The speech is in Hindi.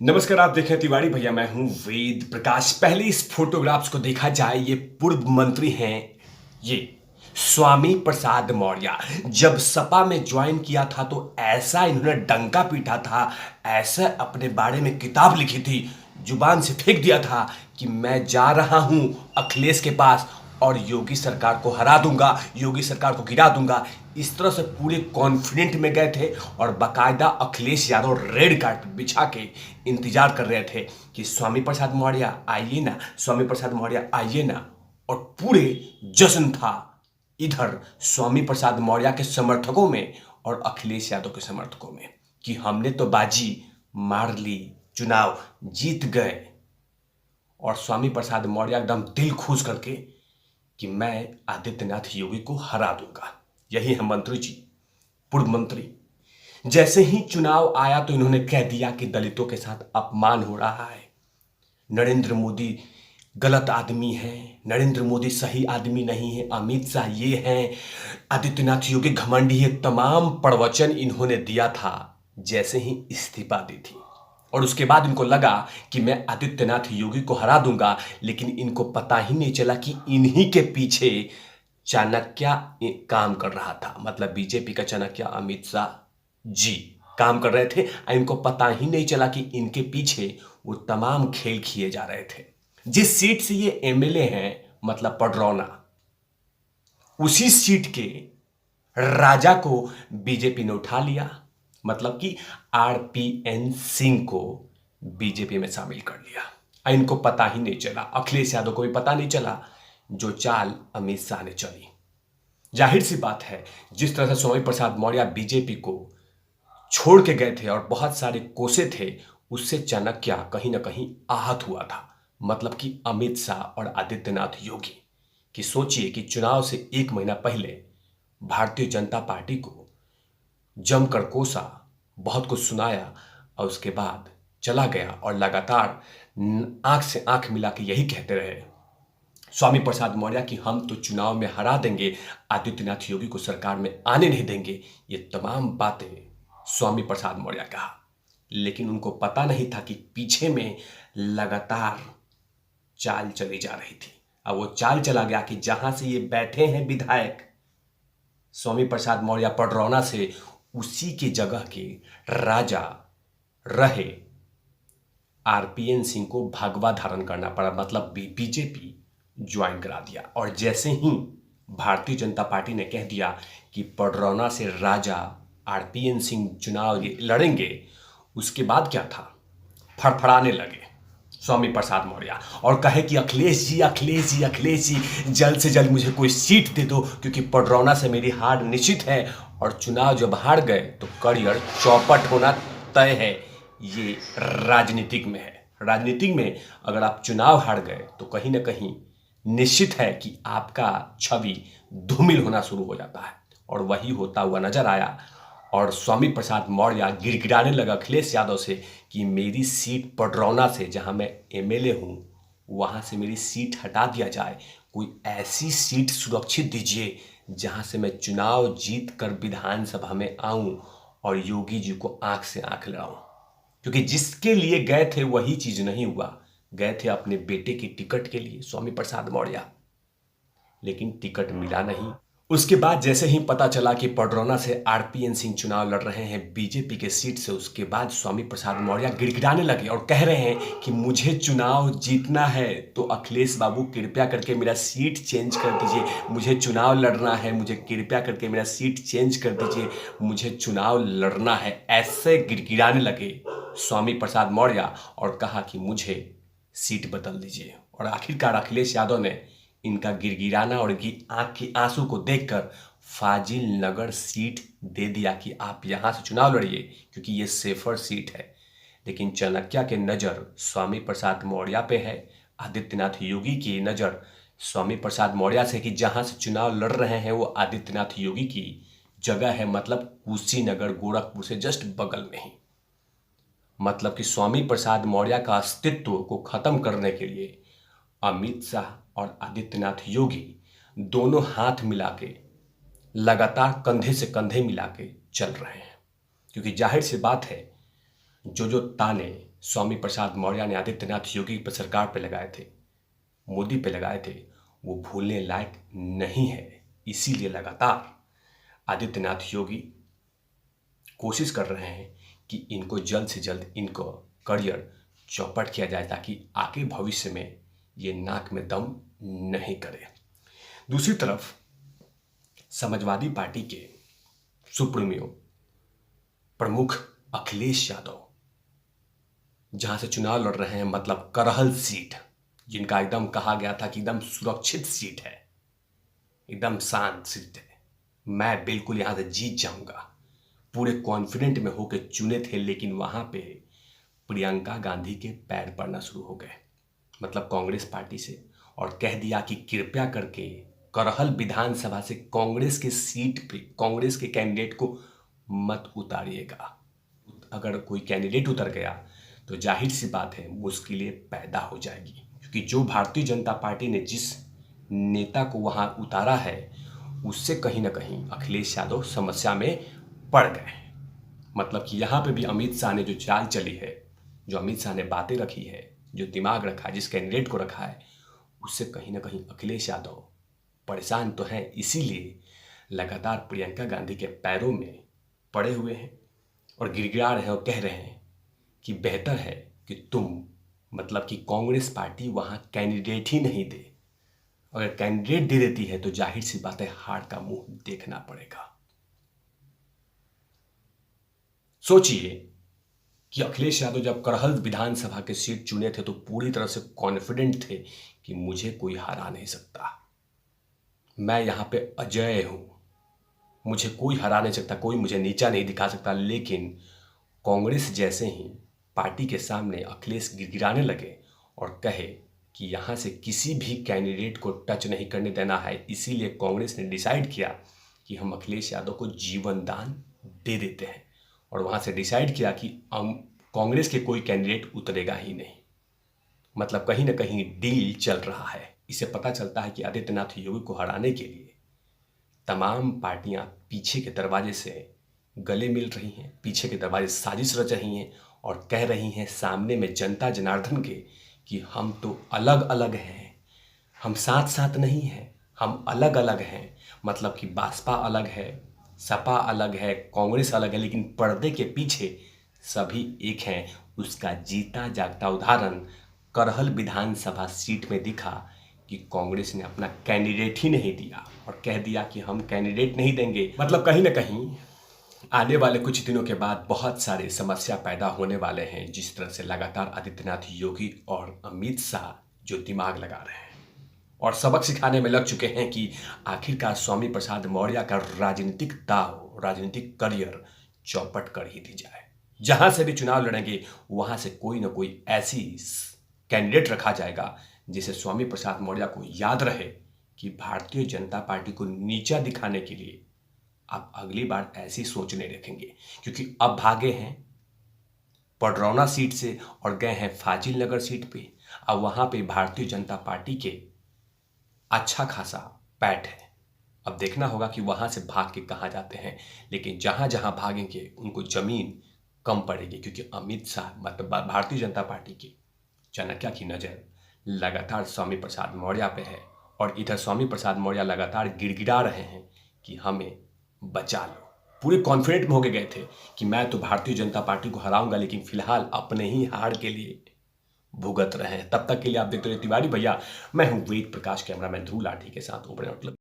नमस्कार, आप देखें तिवारी भैया। मैं हूं वेद प्रकाश। पहले इस फोटोग्राफ्स को देखा जाए। ये पूर्व मंत्री हैं, ये स्वामी प्रसाद मौर्य। जब सपा में ज्वाइन किया था तो ऐसा इन्होंने डंका पीटा था, ऐसा अपने बारे में किताब लिखी थी, जुबान से फेंक दिया था कि मैं जा रहा हूं अखिलेश के पास और योगी सरकार को हरा दूंगा, योगी सरकार को गिरा दूंगा। इस तरह से पूरे कॉन्फिडेंट में गए थे और बाकायदा अखिलेश यादव रेड कार्पेट बिछा के इंतजार कर रहे थे कि स्वामी प्रसाद मौर्य आइए ना, स्वामी प्रसाद मौर्य आइए ना। और पूरे जश्न था इधर स्वामी प्रसाद मौर्य के समर्थकों में और अखिलेश यादव के समर्थकों में कि हमने तो बाजी मार ली, चुनाव जीत गए। और स्वामी प्रसाद मौर्य एकदम दिल खुश करके कि मैं आदित्यनाथ योगी को हरा दूंगा। यही है मंत्री जी, पूर्व मंत्री। जैसे ही चुनाव आया तो इन्होंने कह दिया कि दलितों के साथ अपमान हो रहा है, नरेंद्र मोदी गलत आदमी है, नरेंद्र मोदी सही आदमी नहीं है, अमित शाह ये हैं, आदित्यनाथ योगी घमंडी है। तमाम प्रवचन इन्होंने दिया था जैसे ही इस्तीफा दी थी। और उसके बाद इनको लगा कि मैं आदित्यनाथ योगी को हरा दूंगा, लेकिन इनको पता ही नहीं चला कि इन्हीं के पीछे चाणक्य काम कर रहा था। मतलब बीजेपी का चाणक्य अमित शाह जी काम कर रहे थे। इनको पता ही नहीं चला कि इनके पीछे वो तमाम खेल किए जा रहे थे। जिस सीट से ये एमएलए हैं, मतलब पडरौना, उसी सीट के राजा को बीजेपी ने उठा लिया। मतलब कि आरपीएन सिंह को बीजेपी में शामिल कर लिया। इनको पता ही नहीं चला, अखिलेश यादव को भी पता नहीं चला जो चाल अमित शाह ने चली। जाहिर सी बात है, जिस तरह से स्वामी प्रसाद मौर्य बीजेपी को छोड़ के गए थे और बहुत सारे कोसे थे, उससे चाणक्य कहीं ना कहीं आहत हुआ था। मतलब कि अमित शाह और आदित्यनाथ योगी कि सोचिए कि चुनाव से एक महीना पहले भारतीय जनता पार्टी को जमकर कोसा, बहुत कुछ सुनाया और उसके बाद चला गया और लगातार आंख से आंख मिला के यही कहते रहे स्वामी प्रसाद मौर्य कि हम तो चुनाव में हरा देंगे, आदित्यनाथ योगी को सरकार में आने नहीं देंगे। ये तमाम बातें स्वामी प्रसाद मौर्य कहा, लेकिन उनको पता नहीं था कि पीछे में लगातार चाल चली जा रही थी। अब वो चाल चला गया कि जहां से ये बैठे हैं विधायक स्वामी प्रसाद मौर्य पडरौना से, उसी के जगह के राजा रहे आरपीएन सिंह को भगवा धारण करना पड़ा। मतलब बीजेपी ज्वाइन करा दिया। और जैसे ही भारतीय जनता पार्टी ने कह दिया कि पडरौना से राजा आरपीएन सिंह चुनाव लड़ेंगे, उसके बाद क्या था, फड़फड़ाने लगे स्वामी प्रसाद मौर्य और कहे कि अखिलेश जी, अखिलेश जी, अखिलेश जी, जल्द से जल्द मुझे कोई सीट दे दो, क्योंकि पडरौना से मेरी हार निश्चित है और चुनाव जब हार गए तो करियर चौपट होना तय है। ये राजनीतिक में है। राजनीतिक में अगर आप चुनाव हार गए तो कहीं ना कहीं निश्चित है कि आपका छवि धूमिल होना शुरू हो जाता है। और वही होता हुआ नजर आया और स्वामी प्रसाद मौर्य गिड़गिड़ाने लगा अखिलेश यादव से कि मेरी सीट पडरौना से, जहां मैं एमएलए हूं, वहां से मेरी सीट हटा दिया जाए। कोई ऐसी सीट सुरक्षित दीजिए जहां से मैं चुनाव जीत कर विधानसभा में आऊं और योगी जी को आंख से आंख लड़ाऊं। क्योंकि जिसके लिए गए थे वही चीज नहीं हुआ। गए थे अपने बेटे की टिकट के लिए स्वामी प्रसाद मौर्य, लेकिन टिकट मिला नहीं। उसके बाद जैसे ही पता चला कि पडरौना से आरपीएन सिंह चुनाव लड़ रहे हैं बीजेपी के सीट से, उसके बाद स्वामी प्रसाद मौर्य गिड़गिड़ाने लगे और कह रहे हैं कि मुझे चुनाव जीतना है तो अखिलेश बाबू कृपया करके मेरा सीट चेंज कर दीजिए, मुझे चुनाव लड़ना है, मुझे कृपया करके मेरा सीट चेंज कर दीजिए, मुझे चुनाव लड़ना है। ऐसे गिड़गिड़ाने लगे स्वामी प्रसाद मौर्य और कहा कि मुझे सीट बदल दीजिए। और आखिरकार अखिलेश यादव ने इनका गिड़गिड़ाना और इनकी आंख की आंसू को देखकर फाजिल नगर सीट दे दिया कि आप यहां से चुनाव लड़िए, क्योंकि ये सेफर सीट है। लेकिन चाणक्य के नजर स्वामी प्रसाद मौर्य पे है, आदित्यनाथ योगी की नजर स्वामी प्रसाद मौर्य से कि जहां से चुनाव लड़ रहे हैं वो आदित्यनाथ योगी की जगह है। मतलब कुशीनगर गोरखपुर से जस्ट बगल में ही। मतलब कि स्वामी प्रसाद मौर्य का अस्तित्व को खत्म करने के लिए अमित शाह और आदित्यनाथ योगी दोनों हाथ मिला के लगातार कंधे से कंधे मिला के चल रहे हैं। क्योंकि जाहिर सी बात है, जो ताने स्वामी प्रसाद मौर्य ने आदित्यनाथ योगी पर सरकार पे लगाए थे, मोदी पे लगाए थे, वो भूलने लायक नहीं है। इसीलिए लगातार आदित्यनाथ योगी कोशिश कर रहे हैं कि इनको जल्द से जल्द इनको करियर चौपट किया जाए, ताकि आगे भविष्य में ये नाक में दम नहीं करे। दूसरी तरफ समाजवादी पार्टी के सुप्रीमो प्रमुख अखिलेश यादव जहां से चुनाव लड़ रहे हैं, मतलब करहल सीट, जिनका एकदम कहा गया था कि एकदम सुरक्षित सीट है, एकदम शांत सीट है, मैं बिल्कुल यहां से जीत जाऊंगा, पूरे कॉन्फिडेंट में होकर चुने थे। लेकिन वहां पे प्रियंका गांधी के पैर पड़ना शुरू हो गए, मतलब कांग्रेस पार्टी से, और कह दिया कि कृपया करके करहल विधानसभा से कांग्रेस के सीट पे कांग्रेस के कैंडिडेट को मत उतारिएगा। अगर कोई कैंडिडेट उतर गया तो जाहिर सी बात है मुश्किलें पैदा हो जाएगी, क्योंकि जो भारतीय जनता पार्टी ने जिस नेता को वहां उतारा है उससे कहीं ना कहीं अखिलेश यादव समस्या में पड़ गए। मतलब कि यहाँ पे भी अमित शाह ने जो चाल चली है, जो अमित शाह ने बातें रखी है, जो दिमाग रखा है, जिस कैंडिडेट को रखा है, उससे कहीं ना कहीं अखिलेश यादव परेशान तो हैं। इसीलिए लगातार प्रियंका गांधी के पैरों में पड़े हुए हैं और गिड़गिड़ा रहे हैं और कह रहे हैं कि बेहतर है कि तुम, मतलब कि कांग्रेस पार्टी वहां कैंडिडेट ही नहीं दे। अगर कैंडिडेट दे देती है तो जाहिर सी बात है हार का मुंह देखना पड़ेगा। सोचिए कि अखिलेश यादव जब करहल विधानसभा के सीट चुने थे तो पूरी तरह से कॉन्फिडेंट थे कि मुझे कोई हरा नहीं सकता, मैं यहां पे अजय हूं, मुझे कोई हरा नहीं सकता, कोई मुझे नीचा नहीं दिखा सकता। लेकिन कांग्रेस जैसे ही पार्टी के सामने अखिलेश गिड़गिड़ाने लगे और कहे कि यहाँ से किसी भी कैंडिडेट को टच नहीं करने देना है, इसीलिए कांग्रेस ने डिसाइड किया कि हम अखिलेश यादव को जीवन दान दे देते हैं, और वहाँ से डिसाइड किया कि हम कांग्रेस के कोई कैंडिडेट उतरेगा ही नहीं। मतलब कहीं ना कहीं डील चल रहा है। इससे पता चलता है कि आदित्यनाथ योगी को हराने के लिए तमाम पार्टियां पीछे के दरवाजे से गले मिल रही हैं, पीछे के दरवाजे साजिश रच रही हैं और कह रही हैं सामने में जनता जनार्दन के कि हम तो अलग अलग हैं, हम साथ साथ नहीं हैं, हम अलग अलग हैं। मतलब कि बासपा अलग है, सपा अलग है, कांग्रेस अलग है, लेकिन पर्दे के पीछे सभी एक हैं। उसका जीता जागता उदाहरण करहल विधानसभा सीट में दिखा कि कांग्रेस ने अपना कैंडिडेट ही नहीं दिया और कह दिया कि हम कैंडिडेट नहीं देंगे। मतलब कहीं ना कहीं आने वाले कुछ दिनों के बाद बहुत सारे समस्या पैदा होने वाले हैं, जिस तरह से लगातार आदित्यनाथ योगी और अमित शाह जो दिमाग लगा रहे हैं और सबक सिखाने में लग चुके हैं कि आखिरकार स्वामी प्रसाद मौर्य का राजनीतिक दाव, राजनीतिक करियर चौपट कर ही दी जाए। जहां से भी चुनाव लड़ेंगे वहां से कोई ना कोई ऐसी कैंडिडेट रखा जाएगा जिसे स्वामी प्रसाद मौर्य को याद रहे कि भारतीय जनता पार्टी को नीचा दिखाने के लिए आप अगली बार ऐसी सोच नहीं रखेंगे, क्योंकि अब भागे हैं पडरौना सीट से और गए हैं फाजिल नगर सीट पे। अब वहां पे भारतीय जनता पार्टी के अच्छा खासा पैठ है। अब देखना होगा कि वहां से भाग के कहाँ जाते हैं, लेकिन जहां जहां भागेंगे उनको जमीन कम पड़ेगी, क्योंकि अमित शाह मतलब भारतीय जनता पार्टी के चाणक्य की नज़र लगातार स्वामी प्रसाद मौर्य पे है और इधर स्वामी प्रसाद मौर्य लगातार गिड़गिड़ा रहे हैं कि हमें बचा लो। पूरे कॉन्फिडेंट में होके गए थे कि मैं तो भारतीय जनता पार्टी को हराऊंगा, लेकिन फिलहाल अपने ही हार के लिए भुगत रहे हैं। तब तक के लिए आप देखते रहिए तिवारी भैया। मैं हूं वेद प्रकाश, कैमरामैन ध्रुव लाठी के साथ ओपन